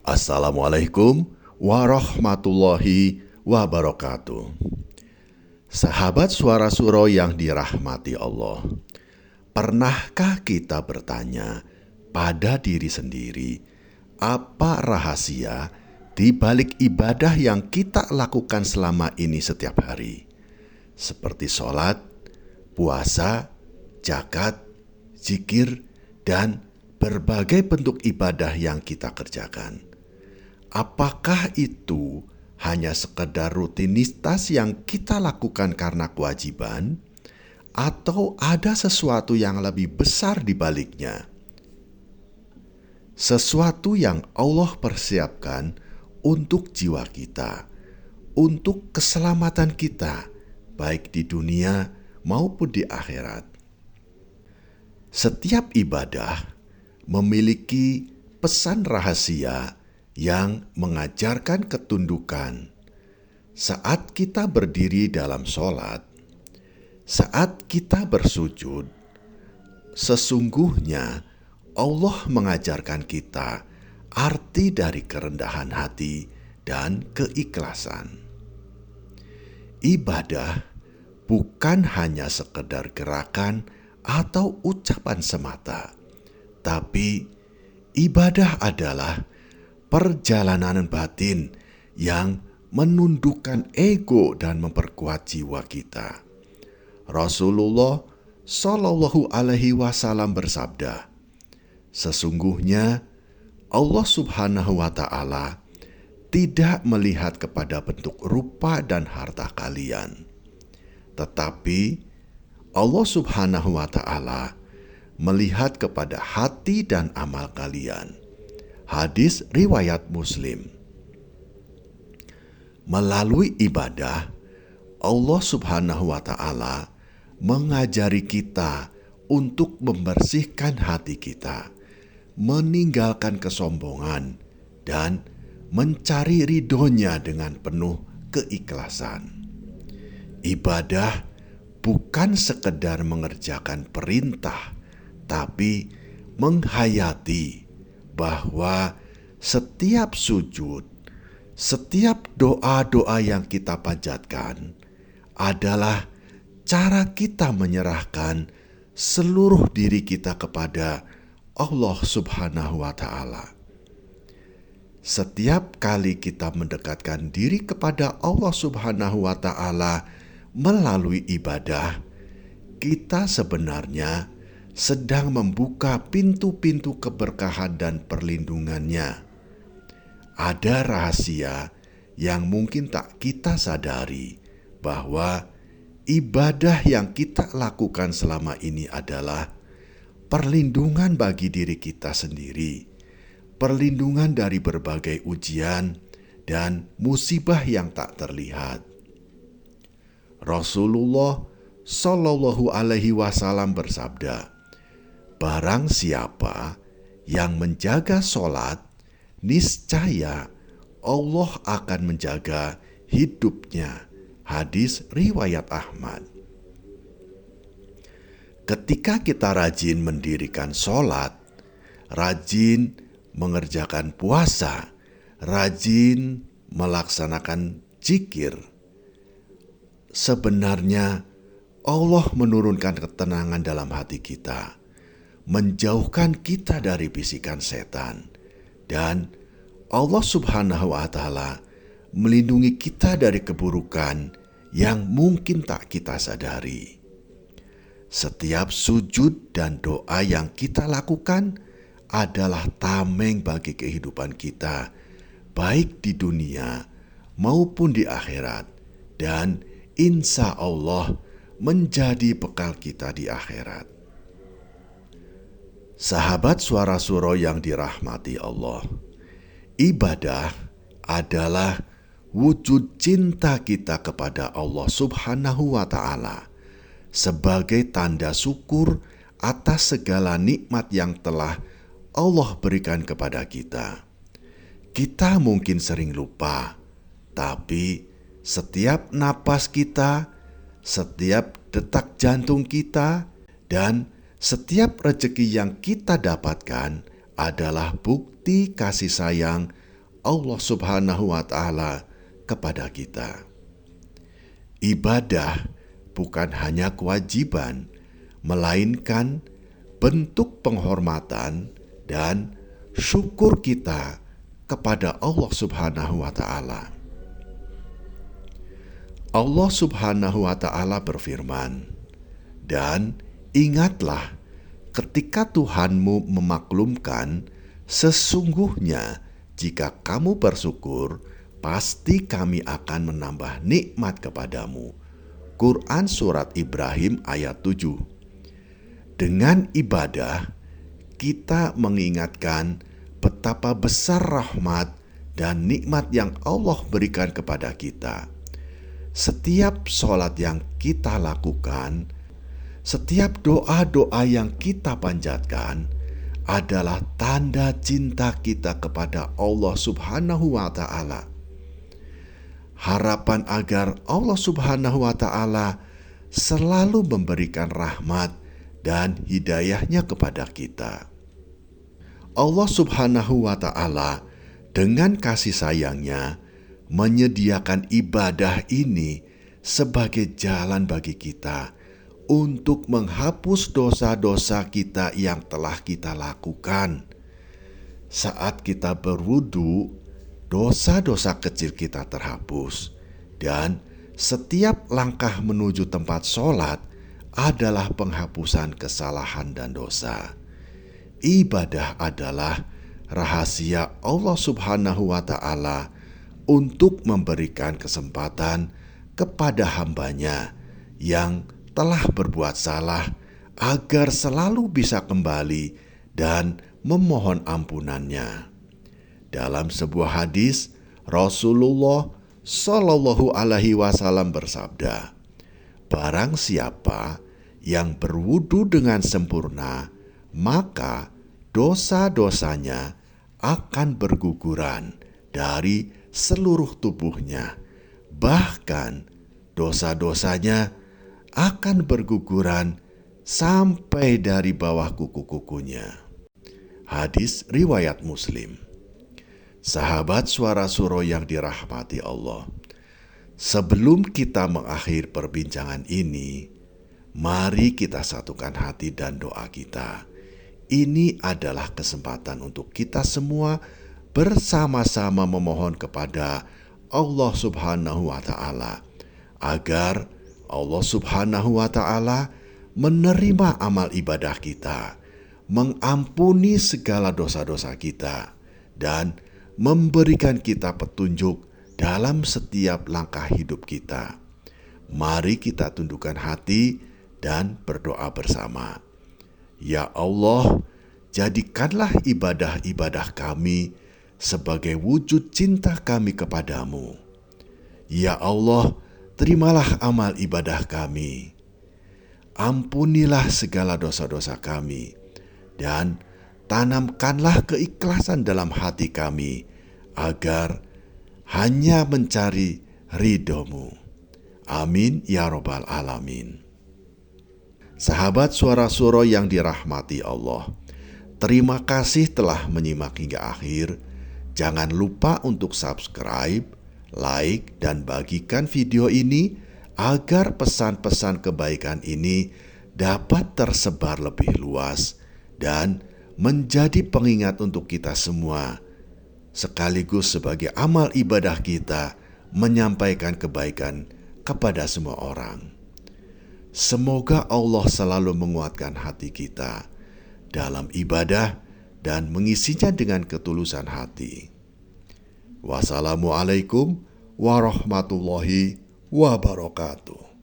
Assalamualaikum warahmatullahi wabarakatuh. Sahabat Suara Suro yang dirahmati Allah, pernahkah kita bertanya pada diri sendiri, apa rahasia di balik ibadah yang kita lakukan selama ini setiap hari? Seperti sholat, puasa, zakat, zikir, dan berbagai bentuk ibadah yang kita kerjakan. Apakah itu hanya sekedar rutinitas yang kita lakukan karena kewajiban, atau ada sesuatu yang lebih besar di baliknya? Sesuatu yang Allah persiapkan untuk jiwa kita, untuk keselamatan kita, baik di dunia maupun di akhirat. Setiap ibadah memiliki pesan rahasia yang mengajarkan ketundukan. Saat kita berdiri dalam sholat, saat kita bersujud, sesungguhnya Allah mengajarkan kita arti dari kerendahan hati dan keikhlasan. Ibadah bukan hanya sekedar gerakan atau ucapan semata, tapi ibadah adalah perjalanan batin yang menundukkan ego dan memperkuat jiwa kita. Rasulullah Shallallahu Alaihi Wasallam bersabda, sesungguhnya Allah Subhanahu Wa Ta'ala tidak melihat kepada bentuk rupa dan harta kalian, tetapi Allah Subhanahu Wa Ta'ala melihat kepada hati dan amal kalian. Hadis riwayat Muslim. Melalui ibadah, Allah Subhanahu wa Ta'ala mengajari kita untuk membersihkan hati kita, meninggalkan kesombongan, dan mencari ridhonya dengan penuh keikhlasan. Ibadah bukan sekedar mengerjakan perintah, tapi menghayati bahwa setiap sujud, setiap doa-doa yang kita panjatkan adalah cara kita menyerahkan seluruh diri kita kepada Allah Subhanahu wa Ta'ala. Setiap kali kita mendekatkan diri kepada Allah Subhanahu wa Ta'ala melalui ibadah, kita sebenarnya sedang membuka pintu-pintu keberkahan dan perlindungannya. Ada rahasia yang mungkin tak kita sadari, bahwa ibadah yang kita lakukan selama ini adalah perlindungan bagi diri kita sendiri, perlindungan dari berbagai ujian dan musibah yang tak terlihat. Rasulullah Shallallahu Alaihi Wasallam bersabda, barang siapa yang menjaga sholat, niscaya Allah akan menjaga hidupnya. Hadis riwayat Ahmad. Ketika kita rajin mendirikan sholat, rajin mengerjakan puasa, rajin melaksanakan zikir, sebenarnya Allah menurunkan ketenangan dalam hati kita, menjauhkan kita dari bisikan setan, dan Allah Subhanahu wa Ta'ala melindungi kita dari keburukan yang mungkin tak kita sadari. Setiap sujud dan doa yang kita lakukan adalah tameng bagi kehidupan kita, baik di dunia maupun di akhirat, dan insya Allah menjadi bekal kita di akhirat. Sahabat Suara Suro yang dirahmati Allah, ibadah adalah wujud cinta kita kepada Allah Subhanahu wa Ta'ala sebagai tanda syukur atas segala nikmat yang telah Allah berikan kepada kita. Kita mungkin sering lupa, tapi setiap napas kita, setiap detak jantung kita, dan setiap rezeki yang kita dapatkan adalah bukti kasih sayang Allah Subhanahu wa Ta'ala kepada kita. Ibadah bukan hanya kewajiban, melainkan bentuk penghormatan dan syukur kita kepada Allah Subhanahu wa Ta'ala. Allah Subhanahu wa Ta'ala berfirman, "Dan ingatlah ketika Tuhanmu memaklumkan, sesungguhnya jika kamu bersyukur, pasti kami akan menambah nikmat kepadamu." Quran Surat Ibrahim ayat 7. Dengan ibadah, kita mengingatkan betapa besar rahmat dan nikmat yang Allah berikan kepada kita. Setiap sholat yang kita lakukan, setiap doa-doa yang kita panjatkan adalah tanda cinta kita kepada Allah Subhanahu wa Ta'ala. Harapan agar Allah Subhanahu wa Ta'ala selalu memberikan rahmat dan hidayahnya kepada kita. Allah Subhanahu wa Ta'ala dengan kasih sayangnya menyediakan ibadah ini sebagai jalan bagi kita untuk menghapus dosa-dosa kita yang telah kita lakukan. Saat kita berwudu, dosa-dosa kecil kita terhapus, dan setiap langkah menuju tempat sholat adalah penghapusan kesalahan dan dosa. Ibadah adalah rahasia Allah Subhanahu wa Ta'ala untuk memberikan kesempatan kepada hambanya yang telah berbuat salah agar selalu bisa kembali dan memohon ampunannya. Dalam sebuah hadis, Rasulullah Shallallahu Alaihi Wasallam bersabda, "Barang siapa yang berwudu dengan sempurna, maka dosa-dosanya akan berguguran dari seluruh tubuhnya. Bahkan dosa-dosanya akan berguguran sampai dari bawah kuku-kukunya." Hadis riwayat Muslim. Sahabat Suara Suro yang dirahmati Allah, sebelum kita mengakhiri perbincangan ini, mari kita satukan hati dan doa kita. Ini adalah kesempatan untuk kita semua bersama-sama memohon kepada Allah Subhanahu wa Ta'ala agar Allah Subhanahu wa Ta'ala menerima amal ibadah kita, mengampuni segala dosa-dosa kita, dan memberikan kita petunjuk dalam setiap langkah hidup kita. Mari kita tundukkan hati dan berdoa bersama. Ya Allah, jadikanlah ibadah-ibadah kami sebagai wujud cinta kami kepadamu. Ya Allah, terimalah amal ibadah kami. Ampunilah segala dosa-dosa kami, dan tanamkanlah keikhlasan dalam hati kami agar hanya mencari ridho-Mu. Amin ya Rabbal Alamin. Sahabat Suara Suro yang dirahmati Allah, terima kasih telah menyimak hingga akhir. Jangan lupa untuk subscribe, like, dan bagikan video ini agar pesan-pesan kebaikan ini dapat tersebar lebih luas dan menjadi pengingat untuk kita semua, sekaligus sebagai amal ibadah kita menyampaikan kebaikan kepada semua orang. Semoga Allah selalu menguatkan hati kita dalam ibadah dan mengisinya dengan ketulusan hati. Wassalamualaikum warahmatullahi wabarakatuh.